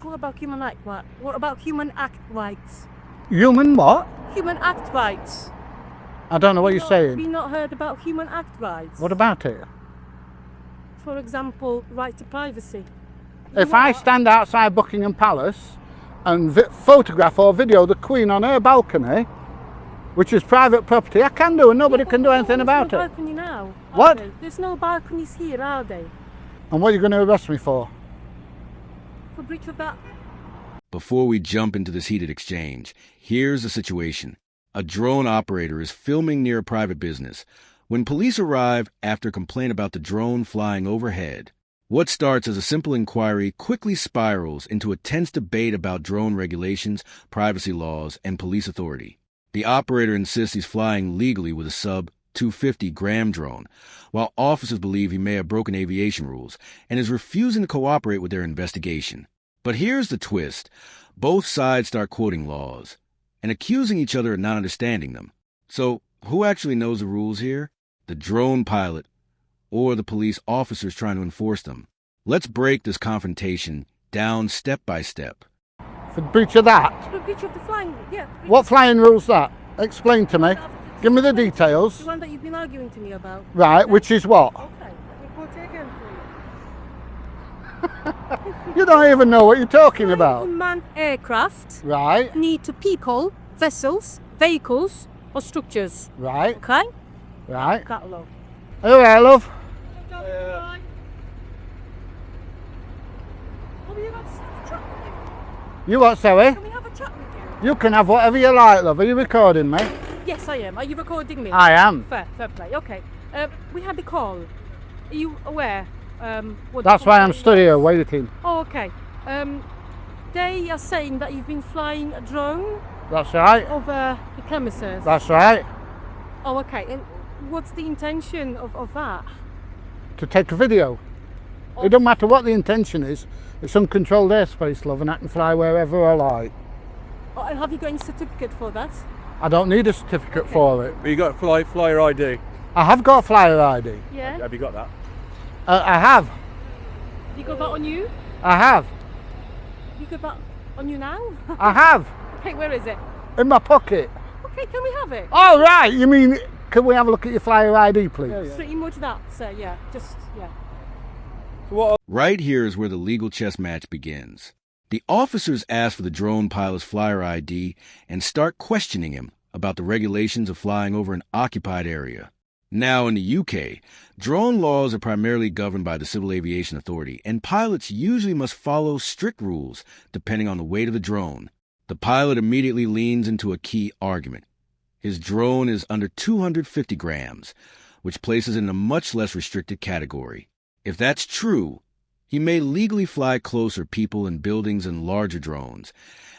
What about human act? What about human act rights? Human what? Human act rights. I don't know what you're Have saying. you not heard about human act rights? What about it? For example, right to privacy. If I stand outside Buckingham Palace and photograph or video the Queen on her balcony, which is private property, I can do, and nobody can do anything about There's no it. balcony now. What? There's no balconies here, are they? And what are you going to arrest me for? For breach of that. Before we jump into this heated exchange, here's the situation. A drone operator is filming near a private business. When police arrive after a complaint about the drone flying overhead, what starts as a simple inquiry quickly spirals into a tense debate about drone regulations, privacy laws, and police authority. The operator insists he's flying legally with a sub 250-gram drone, while officers believe he may have broken aviation rules and is refusing to cooperate with their investigation. But here's the twist. Both sides start quoting laws and accusing each other of not understanding them. So who actually knows the rules here? The drone pilot or the police officers trying to enforce them? Let's break this confrontation down step by step. For breach of that? For breach of the flying, yeah. What flying rule's that? Explain to me. Give me the details. The one that you've been arguing to me about. Right, which is what? Okay, let me quote it again for you. You don't even know what you're talking about. Unmanned aircraft Right, need to people, vessels, vehicles, or structures. right, Okay? right. Catalogue. Are you alright, love? You what, Zoe? Can we have a chat with you? You can have whatever you like, love. Are you recording me? Yes, I am. Are you recording me? I am. Fair play. Okay. We had a call. Are you aware? What That's the why I'm company stood here was? waiting. Oh, okay. They are saying that you've been flying a drone That's right. over the premises. That's right. Oh, okay. And what's the intention of that? To take a video. It don't matter what the intention is. It's uncontrolled airspace, love, and I can fly wherever I like. Oh, and have you got any certificate for that? I don't need a certificate for it. But you got flyer ID. I have got flyer ID. Yeah. Have you got that? I have. You got that on you? I have. You got that on you now? I have. Okay, where is it? In my pocket. Okay, can we have it? Oh, right. You mean, can we have a look at your flyer ID, please? Pretty much that. So yeah, just yeah. Right here is where the legal chess match begins. The officers ask for the drone pilot's flyer ID and start questioning him about the regulations of flying over an occupied area. Now, in the UK, drone laws are primarily governed by the Civil Aviation Authority, and pilots usually must follow strict rules depending on the weight of the drone. The pilot immediately leans into a key argument. His drone is under 250 grams, which places it in a much less restricted category. If that's true, he may legally fly closer people and buildings and larger drones,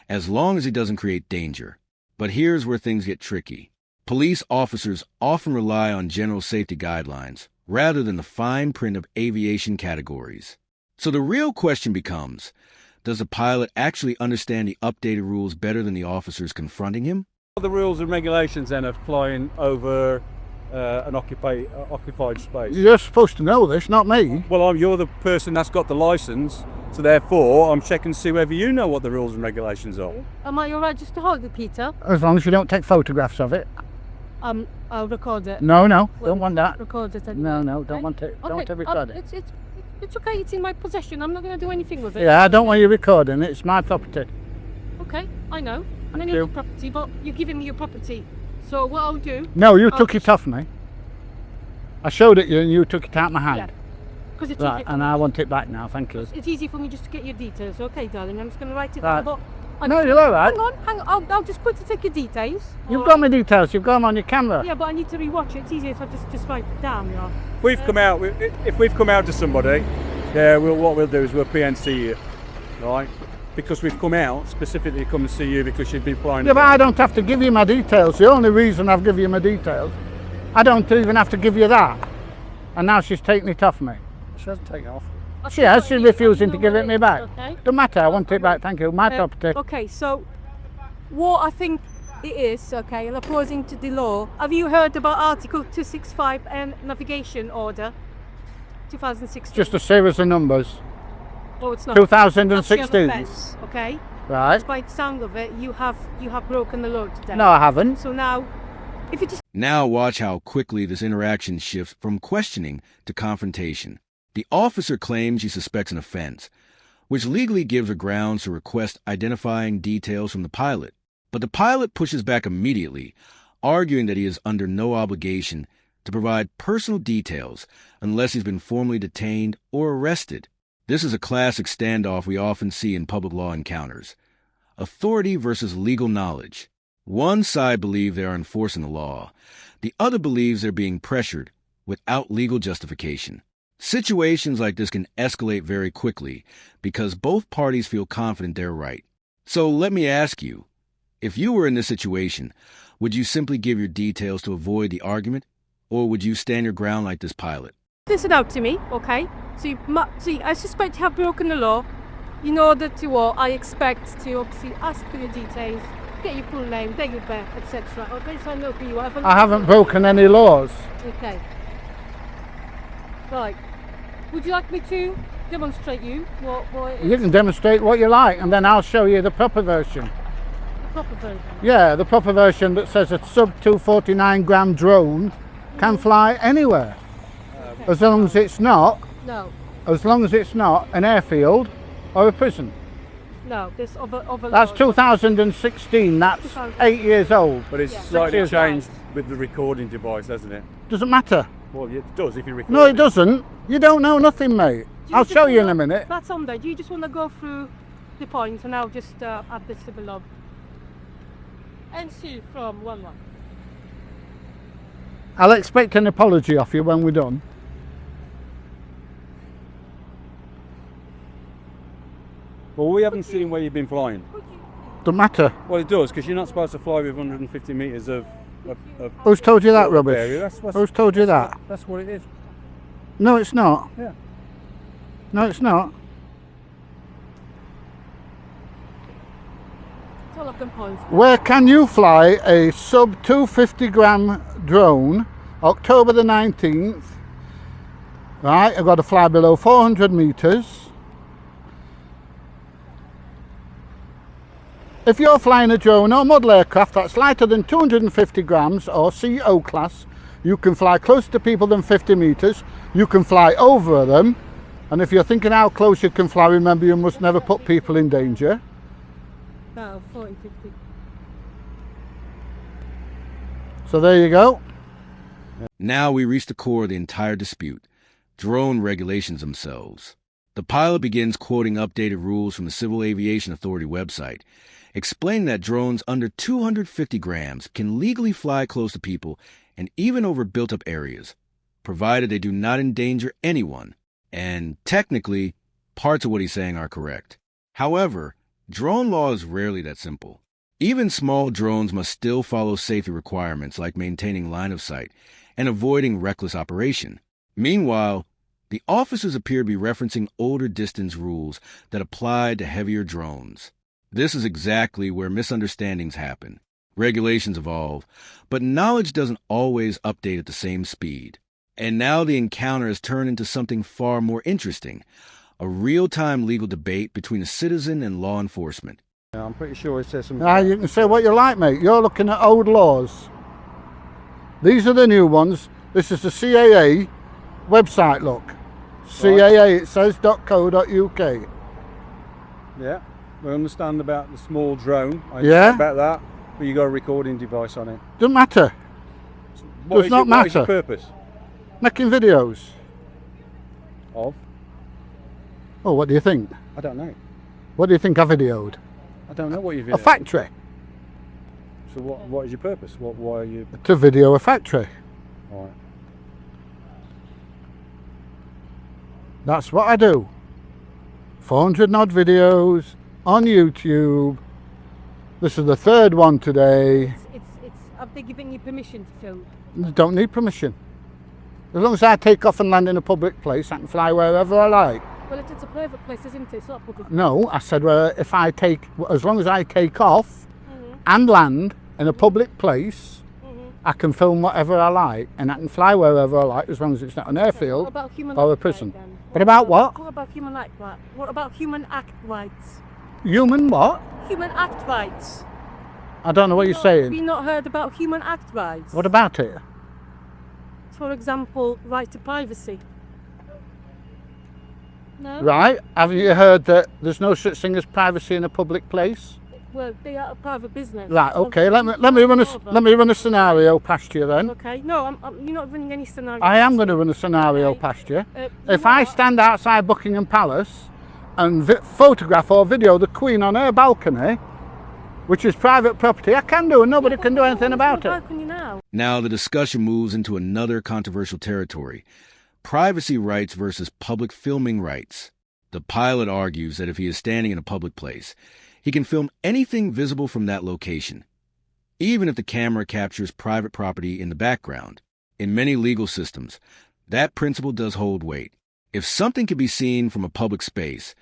as long as he doesn't create danger. But here's where things get tricky. Police officers often rely on general safety guidelines rather than the fine print of aviation categories. So the real question becomes, does the pilot actually understand the updated rules better than the officers confronting him? What are the rules and regulations then of flying over an occupied space? You're supposed to know this, not me. Well, you're the person that's got the license, so therefore I'm checking to see whether you know what the rules and regulations are. Am I alright just to hold it, Peter? As long as you don't take photographs of it. I'll record it. No, don't want that. Record it. No, don't want it. Don't want to record it. It's okay. It's in my possession. I'm not going to do anything with it. Yeah, I don't want you recording it. It's my property. Okay, I know. I know you. your property, but you're giving me your property. So what I'll do? No, you took it off me. I showed it you and you took it out of my hand. Yeah. Because it's Right, easy. and I want it back now, thank you. It's easy for me just to get your details. Okay, darling. I'm just going to write it Right. down. But No, you're all right. Hang on. I'll just quickly take your details. You've got my details. You've got them on your camera. Yeah, but I need to rewatch it. It's easier if I just write it down, you know. If we've come out to somebody, what we'll do is we'll PNC you, right? Because we've come out specifically to come and see you because you've been flying. Yeah, but I don't have to give you my details. The only reason I've given you my details, I don't even have to give you that. And now she's taking it off me. She hasn't taken it off. She has. She's refusing to give it me back. Okay. Don't matter. I want it back. Thank you. My property. Okay, so what I think it is, okay, and according to the law, have you heard about Article 265 and Navigation Order 2016? Just a series of numbers. Oh, it's not. That's your 2016. offence, okay? Right. By the sound of it, you have broken the law today. No, I haven't. So now, if you just Now watch how quickly this interaction shifts from questioning to confrontation. The officer claims he suspects an offense, which legally gives her grounds to request identifying details from the pilot. But the pilot pushes back immediately, arguing that he is under no obligation to provide personal details unless he's been formally detained or arrested. This is a classic standoff we often see in public law encounters. Authority versus legal knowledge. One side believes they are enforcing the law. The other believes they're being pressured without legal justification. Situations like this can escalate very quickly because both parties feel confident they're right. So let me ask you, if you were in this situation, would you simply give your details to avoid the argument, or would you stand your ground like this pilot? listen out to me, okay? See, I suspect you have broken the law. In order to I expect to obviously ask for your details, get your full name, date of birth, etc. Or based on who you are. I haven't broken any laws. Okay. Right. Would you like me to demonstrate what it is? You can demonstrate what you like, and then I'll show you the proper version. The proper version? Yeah, the proper version that says a sub 249 gram drone can fly anywhere. As long as it's not, No. as long as it's not an airfield or a prison. No, there's other That's laws. 2016, that's 8 years old. But it's Yeah. slightly That's changed with the recording device, hasn't it? Doesn't matter. Well, it does if you record. No, it doesn't. You don't know nothing, mate. Do I'll just show you in wanna- a minute. That's on there. Do you just want to go through the points and I'll just add this to the log? NC from 1-1. I'll expect an apology off you when we're done. Well, we haven't seen where you've been flying. Doesn't matter. Well, it does, because you're not supposed to fly with 150 metres of Who's told you that area. rubbish? That's Who's told you that? That's what it is. No, it's not. Yeah. No, it's not. It's all of them points. Where can you fly a sub 250 gram drone, October the 19th? Right, I've got to fly below 400 metres. If you're flying a drone or model aircraft that's lighter than 250 grams or CO class, you can fly closer to people than 50 metres. You can fly over them. And if you're thinking how close you can fly, remember you must never put people in danger. No, 40-50. So there you go. Now we reach the core of the entire dispute, drone regulations themselves. The pilot begins quoting updated rules from the Civil Aviation Authority website, explaining that drones under 250 grams can legally fly close to people and even over built-up areas, provided they do not endanger anyone. And technically, parts of what he's saying are correct. However, drone law is rarely that simple. Even small drones must still follow safety requirements like maintaining line of sight and avoiding reckless operation. Meanwhile, the officers appear to be referencing older distance rules that apply to heavier drones. This is exactly where misunderstandings happen. Regulations evolve, but knowledge doesn't always update at the same speed. And now the encounter has turned into something far more interesting, a real-time legal debate between a citizen and law enforcement. Yeah, I'm pretty sure it says something. Now you can say what you like, mate. You're looking at old laws. These are the new ones. This is the CAA website, look. CAA, it says .co.uk. Yeah, we understand about the small drone. I Yeah. understand about that, but you got a recording device on it. Doesn't matter. What Does is not What is your matter. purpose Making videos. of? Oh, what do you think? I don't know. What do you think I videoed? I don't know what you've. A factory. So what is your purpose? Why are you? To video a factory. All right. That's what I do. 400 odd videos on YouTube. This is the third one today. Have they given you permission to film? Don't need permission. As long as I take off and land in a public place, I can fly wherever I like. Well, it's a private place, isn't it? It's not public. No, I said as long as I take off and land in a public place, I can film whatever I like, and I can fly wherever I like, as long as it's not an airfield What about human or a act prison. right, then? But about what? What about human act right? What about human act rights? Human what? Human act rights. I don't know what you're Have saying. you not heard about human act rights? What about it? For example, right to privacy. No? Right? Haven't you heard that there's no such thing as privacy in a public place? Well, they are a private business. Right. Okay. Let me run a scenario past you then. Okay. No, you're not running any scenario. I am going to run a scenario Okay. past you. You If know I what? stand outside Buckingham Palace and photograph or video the Queen on her balcony, which is private property, I can do, and nobody can do anything about it. How can you now? Now the discussion moves into another controversial territory: privacy rights versus public filming rights. The pilot argues that if he is standing in a public place, he can film anything visible from that location, even if the camera captures private property in the background. In many legal systems, that principle does hold weight. If something can be seen from a public space,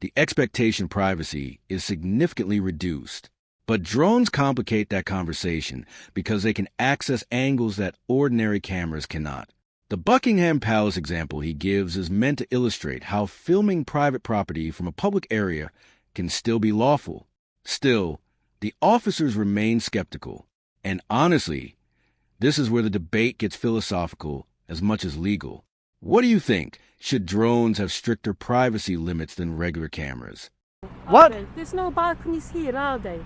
the expectation of privacy is significantly reduced. But drones complicate that conversation because they can access angles that ordinary cameras cannot. The Buckingham Palace example he gives is meant to illustrate how filming private property from a public area can still be lawful. Still, the officers remain skeptical. And honestly, this is where the debate gets philosophical as much as legal. What do you think? Should drones have stricter privacy limits than regular cameras? What? Okay. There's no balconies here, are they?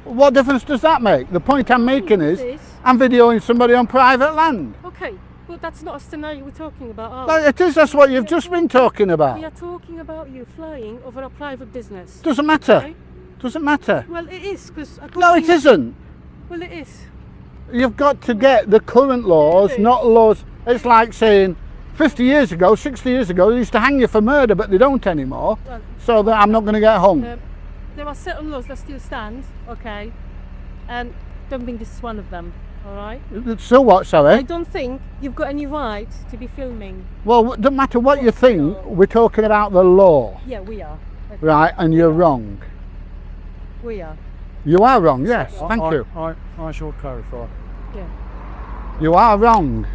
What difference does that make? The point I'm making is, This. I'm videoing somebody on private land. Okay, but that's not a scenario we're talking about, are Well, it is. That's what you've just been talking we? We about. are talking about you flying over a private business. Doesn't matter. Okay? Doesn't matter. Well, it is, because... No, it isn't. Well, it is. You've got to get the current laws, It is. not laws. It's like saying 50 years ago, 60 years ago, they used to hang you for murder, but they don't anymore. Well, So that I'm not going to get hung. there are certain laws that still stand, okay? And don't think this is one of them, all right? So what, I sorry? don't think you've got any right to be filming. Well, it doesn't matter what you think, we're talking about the law, Yeah, we are. Okay. right? And you're wrong. We are. You are wrong, yes, thank you. I shall clarify. Yeah. You are wrong.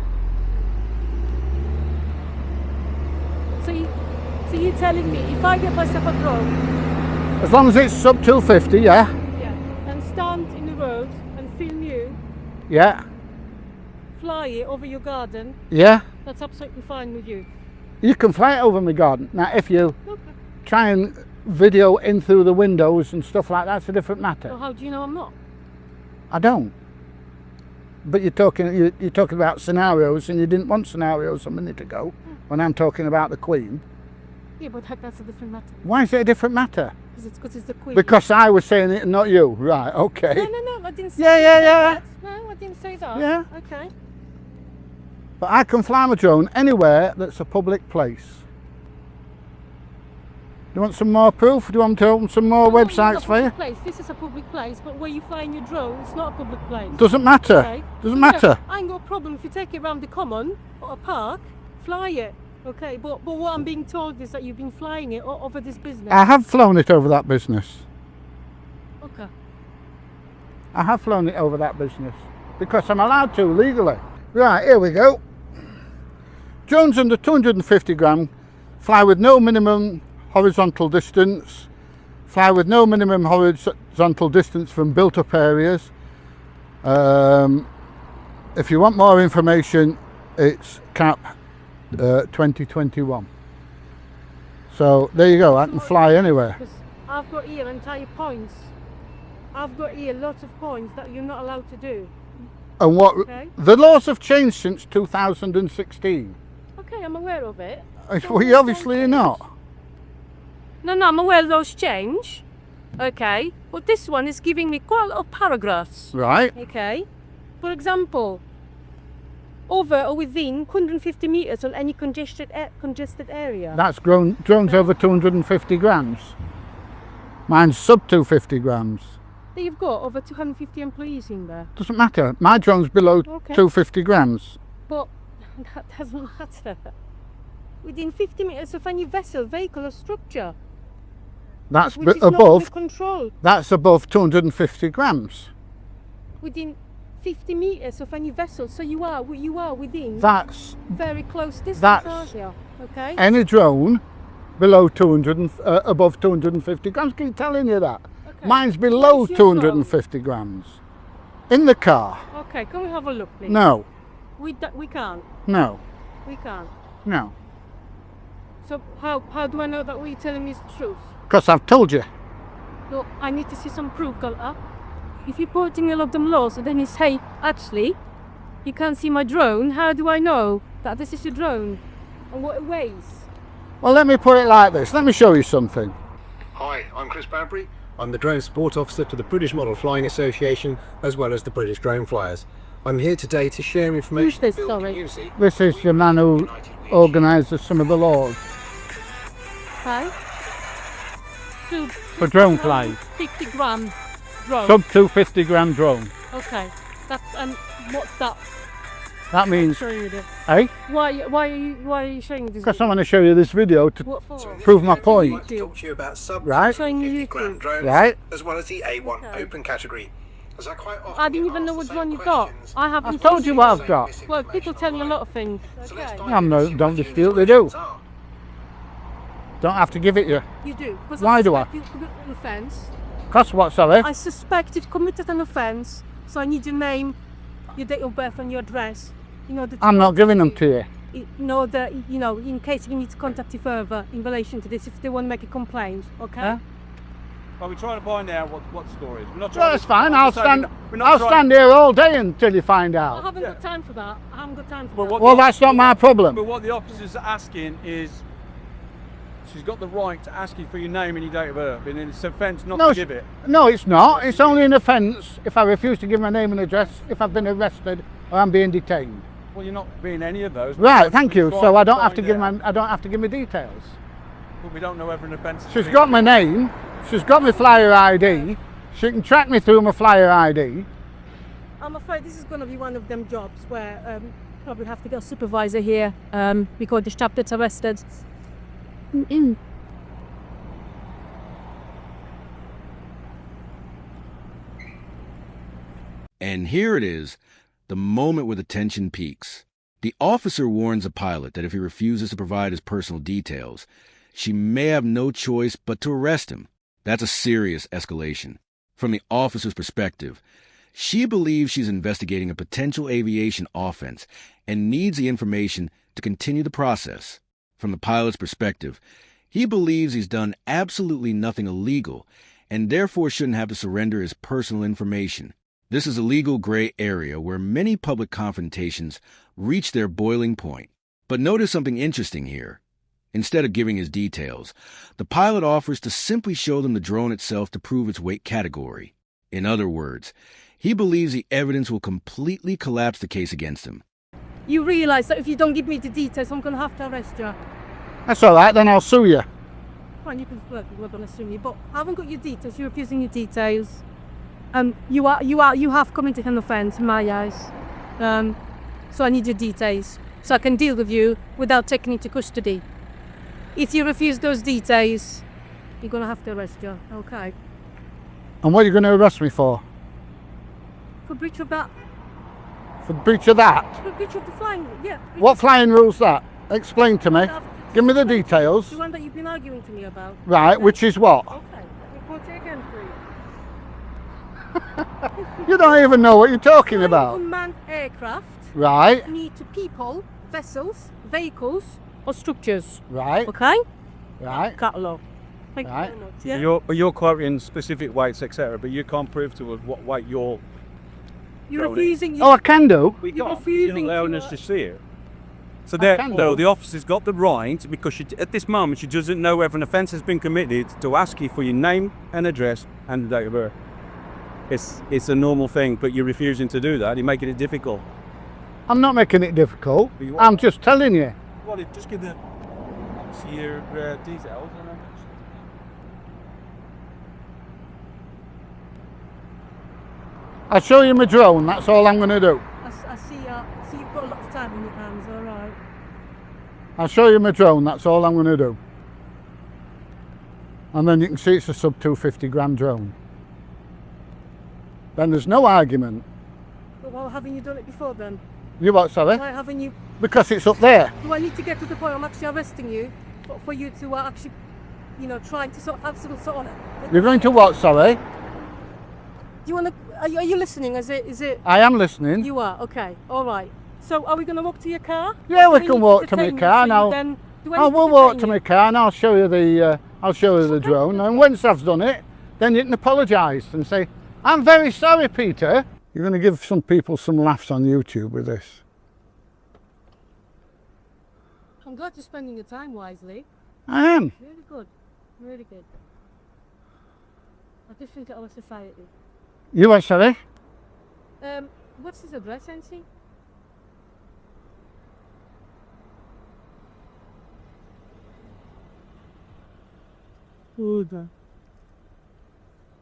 So you're telling me if I get myself a drone, As long as it's sub 250, yeah? yeah, and stand in the road and film you, Yeah, fly it over your garden, yeah. that's absolutely fine with you. You can fly it over my garden. Now, if you Okay. try and video in through the windows and stuff like that's a different matter. So how do you know I'm not? I don't. But you're talking about scenarios, and you didn't want scenarios a minute ago when I'm talking about the Queen. Yeah, but that's a different matter. Why is it a different matter? Because it's the Queen. Because I was saying it and not you. Right, okay. No, I didn't say Yeah. that. No, I didn't say that. Yeah. Okay. But I can fly my drone anywhere that's a public place. Do you want some more proof? Do you want me to open some more No, it's not websites a for you? public place. This is a public place, but where you flying your drone, it's not a public place. Doesn't matter. Okay. Doesn't matter. I ain't got a problem if you take it around the common or a park, fly it. Okay, but what I'm being told is that you've been flying it over this business. I have flown it over that business. Okay. I have flown it over that business because I'm allowed to legally. Right, here we go. Drones under 250 gram fly with no minimum horizontal distance, fly with no minimum horizontal distance from built up areas. If you want more information, it's CAP 2021. So there you go, I can fly anywhere. Because I've got here entire points. I've got here lots of points that you're not allowed to do. And what Okay. the laws have changed since 2016. Okay, I'm aware of it. We obviously are not. No, I'm aware those change. Okay, but this one is giving me quite a lot of paragraphs. Right. Okay, for example, over or within 150 meters on any congested area. That's drones over 250 grams. Mine's sub 250 grams. That you've got over 250 employees in there. Doesn't matter. My drone's below Okay. 250 grams. But that doesn't matter. Within 50 meters of any vessel, vehicle or structure, That's which is not under above. control. That's above 250 grams. Within 50 meters of any vessel, so you are within That's very close distance, that's- aren't you? Okay. any drone below 200 and, above 250 grams. Keep telling you that. Okay. Mine's below Where's your drone? 250 grams. In the car. Okay, can we have a look, please? No, We can't. no, We can't. no. So how do I know that what you're telling me is the truth? Because I've told you. No, I need to see some proof, Galta. If you're putting all of them laws, and then you say, actually, you can't see my drone, how do I know that this is a drone? And what it weighs? Well, let me put it like this. Let me show you something. Hi, I'm Chris Bradbury. I'm the Drone Support Officer to the British Model Flying Association, as well as the British Drone Flyers. I'm here today to share information this, to build sorry? community. This is the man who organises some of the laws Okay. So, for drone flight. 50 gram drone. Sub 250 gram drone. Okay. That's what's that? That means, Showing you this. eh? Why are you showing this? Because I want to show you this video to What for? So in this prove my video, I'd point. like to talk to you about sub Right. Showing you 50 gram YouTube. drones, Right. as well as the A1 Okay. open category. As I quite often I didn't get even know asked what the one same you've got. questions. I haven't. I've told you what I've got. Well, people tell you a lot of things. So let's Okay. dive I'm in no- and see don't what the dispute they do. questions are. Don't have to give it you. You do. Because Why do I? suspect you've committed an offence. Cost what, sorry? I suspect you've committed an offence, so I need your name, your date of birth, and your address. In order to I'm not giving them to you. in order, in case you need to contact you further in relation to this, if they want to make a complaint, okay? Huh? Well, we're trying to find out what the story is. We're not Well, trying that's to- fine. we're I'll not saying- stand. we're not I'll trying- stand here all day until you find I out. haven't Yeah. got time for that. I haven't got time for But that. what Well, the- that's not my problem. But what the officer's asking is, she's got the right to ask you for your name and your date of birth, and it's an offence not No, to give it. No, it's not. It's only an offence if I refuse to give my name and address, if I've been arrested or I'm being detained. Well, you're not being any of those. Right. Thank you. We're So I don't trying have to find give out, I don't have to give my details. But we don't know whether an offence. has She's been got my name. She's got my flyer ID. She can track me through my flyer ID. I'm afraid this is going to be one of them jobs where probably have to get a supervisor here because the chap that's arrested. And here it is, the moment where the tension peaks. The officer warns the pilot that if he refuses to provide his personal details, she may have no choice but to arrest him. That's a serious escalation. From the officer's perspective, she believes she's investigating a potential aviation offense and needs the information to continue the process. From the pilot's perspective, he believes he's done absolutely nothing illegal and therefore shouldn't have to surrender his personal information. This is a legal gray area where many public confrontations reach their boiling point. But notice something interesting here. Instead of giving his details, the pilot offers to simply show them the drone itself to prove its weight category. In other words, he believes the evidence will completely collapse the case against him. You realise that if you don't give me the details, I'm going to have to arrest you. That's all right. Then I'll sue you. Fine, you can work. We're going to sue me, but I haven't got your details. You're refusing your details. You have committed an offence in my eyes. So I need your details so I can deal with you without taking you to custody. If you refuse those details, you're going to have to arrest you. Okay. And what are you going to arrest me for? For breach of that. For breach of that? For breach of the flying. Yeah. breach What of- flying rule's that? Explain to me. Give me the The details. one that you've been arguing to me about. Right, which is what? Okay. Report it again, please. You don't even know what you're talking about. Unmanned aircraft Right, need to people, vessels, vehicles, or structures. right, Okay? right. Catalogue. Thank you Right. very much. Yeah? You're quoting specific weights, etc., but you can't prove to us what weight you're. You're Tony. refusing. Oh, I can do. We You're can't. refusing You're not allowing to, us to see it. So can do. the officer's got the right, because at this moment she doesn't know whether an offence has been committed, to ask you for your name and address and the date of birth. It's a normal thing, but you're refusing to do that. You're making it difficult. I'm not making it difficult. But you I'm are. just telling you. Well, just give the your details. And I'll show you my drone. That's all I'm going to do. I see you've got a lot of time in your hands, alright. I'll show you my drone. That's all I'm going to do. And then you can see it's a sub 250 gram drone. Then there's no argument. But Well, haven't you done it before then? You what, sorry? Why haven't you? Because it's up there. Do I need to get to the point I'm actually arresting you for you to actually, you know, trying to sort of have some sort of... You're going to what, sorry? Do you want to... Are you listening? Is it... I am listening. You are? Okay. All right. So are we going to walk to your car? Yeah, Or we do can need walk to my detain you car so you now. then- do I I need to will walk detain to you? my car and I'll show you the drone. And once I've done it, then you can apologise and say, I'm very sorry, Peter. You're going to give some people some laughs on YouTube with this. I'm glad you're spending your time wisely. I am. Really good. Really good. I just think of our society. You what, sorry? What's his address, Nancy?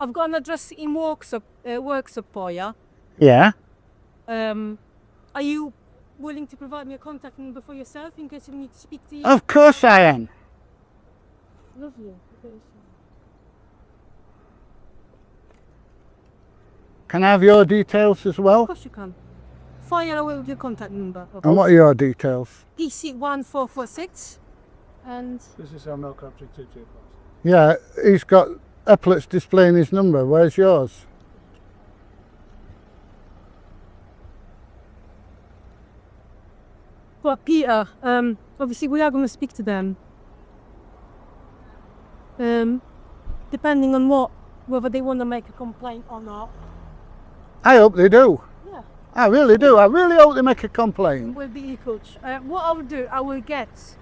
I've got an address in Worksop for you. Yeah. Are you willing to provide me a contact number for yourself in case we need to speak to you? Of course I am. Lovely. Can I have your details as Of well? course you can. Fire away with your contact number. And what are your details? DC1446 and This is our milk country 225. Yeah, he's got epaulets displaying his number. Where's yours? but Peter, obviously we are going to speak to them. Depending on whether they want to make a complaint or not. I hope they do. Yeah, I really do. I really hope they make a complaint. will be equal. What I will do, I will get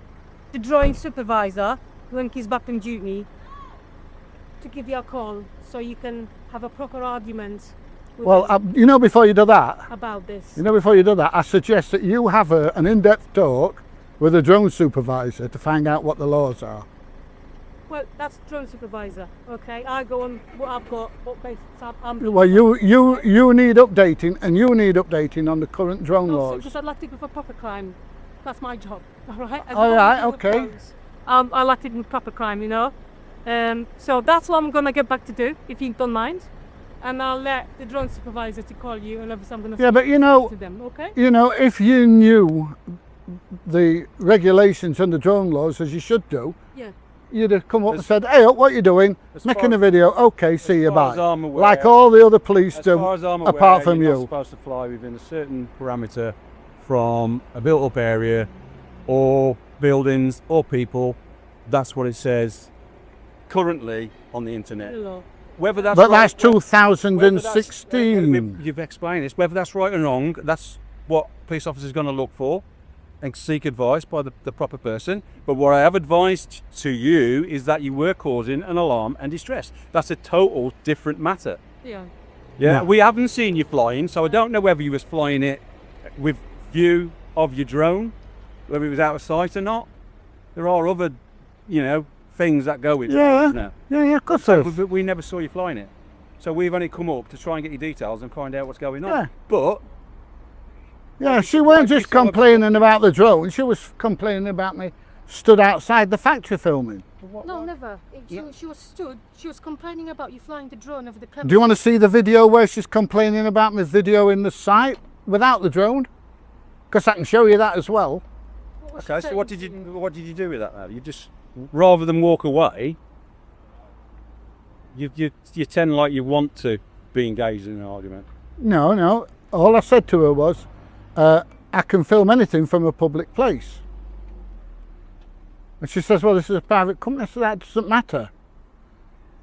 the drawing supervisor when he's back on duty to give you a call so you can have a proper argument with Well, him you know, before you do that, about this. I suggest that you have an in-depth talk with a drone supervisor to find out what the laws are. Well, that's drone supervisor. Okay, I go on what I've got, what basis I'm. Well, you need updating, and you need updating on the current drone laws. Because I'd like to go for proper crime. That's my job. All right. All right, okay. I like to do proper crime, you know. So that's what I'm gonna get back to do, if you don't mind. And I'll let the drone supervisor to call you, and obviously I'm gonna. Yeah, but you know, to them, okay? if you knew the regulations and the drone laws as you should do, Yeah. you'd have come up and said, "Hey, what are you doing? Making a video? Okay, see you, far as bye." I'm aware- Like all the other police As do, far as I'm aware, apart from you're not you. supposed to fly within a certain parameter from a built-up area or buildings or people. That's what it says currently on the internet. Hello. Whether that's But right, that's whether that's- 2016. You've explained this. Whether that's right or wrong, that's what police officers are going to look for and seek advice by the proper person. But what I have advised to you is that you were causing an alarm and distress. That's a total different matter. Yeah. Yeah, No. we haven't seen you flying, so I don't know whether you was flying it with view of your drone, whether it was out of sight or not. There are other, things that go with Yeah. drones now. Yeah, of course. there is. But we never saw you flying it. So we've only come up to try and get your details and find out what's going on. Yeah. But Yeah, she weren't just complaining about the drone. She was complaining about me stood outside the factory filming. No, never. She was stood. She was complaining about you flying the drone over the camera. Do you want to see the video where she's complaining about me videoing the site without the drone? Because I can show you that as well. okay, so what did you do with that now? You just, rather than walk away, you tend like you want to be engaged in an argument. No. All I said to her was, I can film anything from a public place. And she says, well, this is a private company, so that doesn't matter.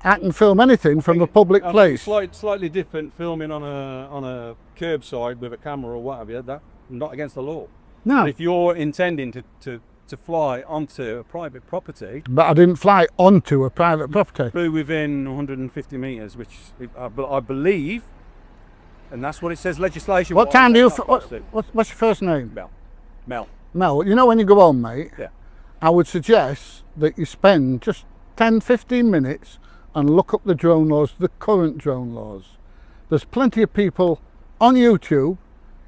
I can film anything from a public place. Slightly different filming on a curbside with a camera or whatever. That not against the law. No, But if you're intending to fly onto a private property, but I didn't fly onto a private property. flew within 150 metres, which I believe, and that's what it says legislation. What time do you... What's What's your first name? Mel. Mel, you know when you go home, mate, Yeah. I would suggest that you spend just 10-15 minutes and look up the drone laws, the current drone laws. There's plenty of people on YouTube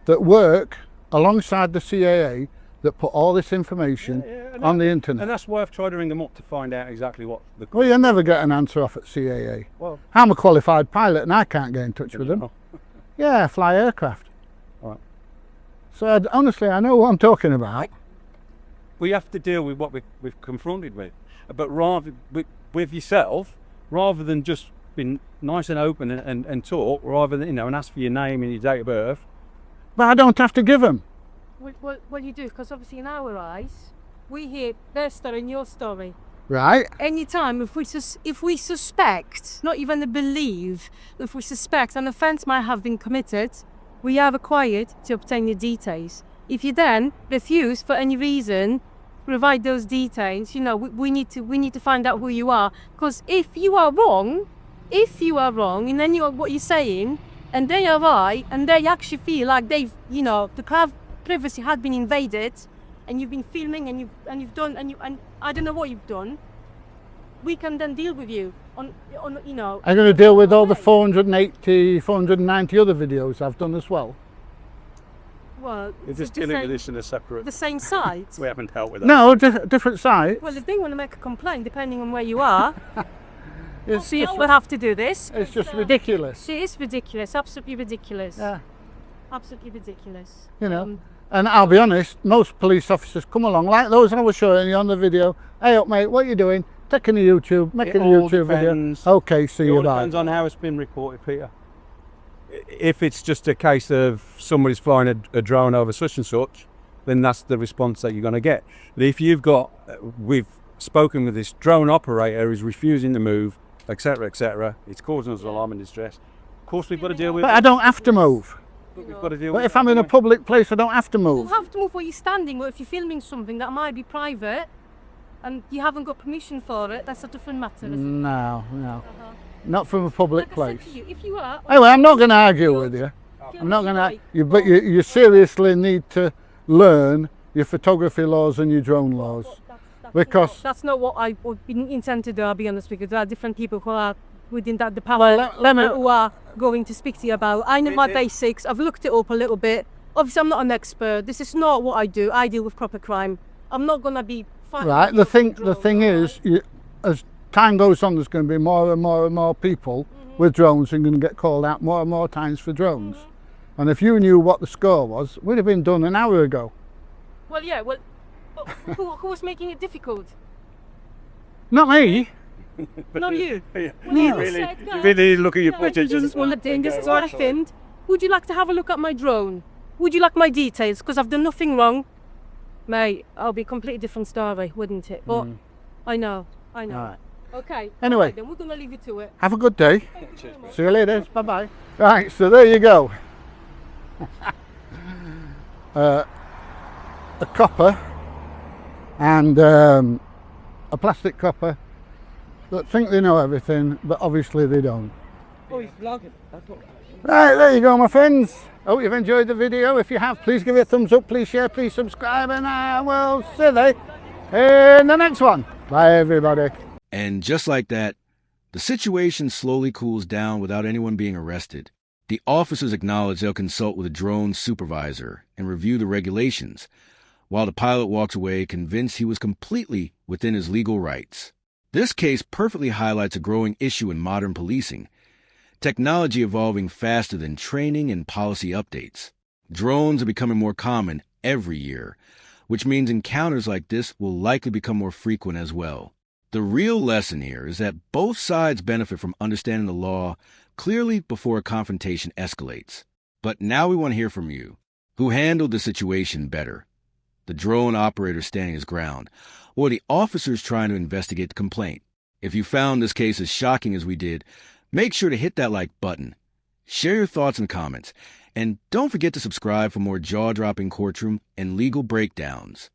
that work alongside the CAA that put all this information on the internet. And that's why I've tried to ring them up to find out exactly what the. Well, you'll never get an answer off at CAA. Well, I'm a qualified pilot and I can't get in touch with them. oh, Yeah, I fly aircraft. So honestly, I know what I'm talking about. We have to deal with what we've confronted with, but rather with yourself, rather than just be nice and open and talk, rather than, and ask for your name and your date of birth. But I don't have to give them. Well, you do, because obviously in our eyes, we hear their story and your story. Right? Anytime, if we suspect, not even believe, if we suspect an offence might have been committed, we are required to obtain your details. If you then refuse for any reason, provide those details, we need to find out who you are. Because if you are wrong, and then what you're saying, and they are right, and they actually feel like they've, the privacy had been invaded, and you've been filming, and and I don't know what you've done, we can then deal with you on. I'm going to deal with all the 480, 490 other videos I've done as well. Well, You're just dealing with this in a separate. The same site. We haven't dealt with that. No, different sites. Well, if they want to make a complaint, depending on where you are, It's we'll have to do this. It's just ridiculous. It is ridiculous, absolutely ridiculous. Yeah. Absolutely ridiculous. And I'll be honest, most police officers come along, like those I was showing you on the video. Hey up mate, what are you doing? Taking a YouTube, making a YouTube video. Okay, see you, bye. Depends on how it's been reported, Peter. If it's just a case of somebody's flying a drone over such and such, then that's the response that you're going to get. But if we've spoken with this drone operator who's refusing to move, etc., it's causing us alarm and distress. Of course, we've got to deal with it. But I don't have to move. But we've got to deal But with if I'm in a public place, I don't have to You move. have to move where you're standing, or if you're filming something that might be private, and you haven't got permission for it, that's a different matter, isn't it? No. Not from a public Like I said place. to you, if you are, Anyway, I'm not going to argue with you. I'm not going to. But you seriously need to learn your photography laws and your drone laws. Because that's not what I would intend to do, I'll be honest, because there are different people who are within that department who are going to speak to you about. I know my basics, I've looked it up a little bit. Obviously, I'm not an expert. This is not what I do. I deal with proper crime. I'm not going to be fighting. right, the thing is, as time goes on, there's going to be more and more people with drones and going to get called out more and more times for drones. And if you knew what the score was, it would have been done an hour ago. Well, yeah, but who was making it difficult? Not me. Not you. You When you really, said you that, really look at your I footage just want to think, this is what I filmed. Would you like to have a look at my drone? Would you like my details? Because I've done nothing wrong. Mate, I'll be a completely different story, wouldn't it? But I know. All right. Okay. Anyway. Right, then we're going to leave you to it. Have a good day. Thank you very much. See you later. Bye-bye. Right, so there you go. A copper and a plastic copper that think they know everything, but obviously they don't. Oh, he's vlogging. Right, there you go, my friends. Hope you've enjoyed the video. If you have, please give it a thumbs up, please share, please subscribe, and I will see you in the next one. Bye, everybody. And just like that, the situation slowly cools down without anyone being arrested. The officers acknowledge they'll consult with a drone supervisor and review the regulations, while the pilot walks away convinced he was completely within his legal rights. This case perfectly highlights a growing issue in modern policing: technology evolving faster than training and policy updates. Drones are becoming more common every year, which means encounters like this will likely become more frequent as well. The real lesson here is that both sides benefit from understanding the law clearly before a confrontation escalates. But now we want to hear from you. Who handled the situation better? The drone operator standing his ground, or the officers trying to investigate the complaint? If you found this case as shocking as we did, make sure to hit that like button. Share your thoughts in the comments, and don't forget to subscribe for more jaw-dropping courtroom and legal breakdowns.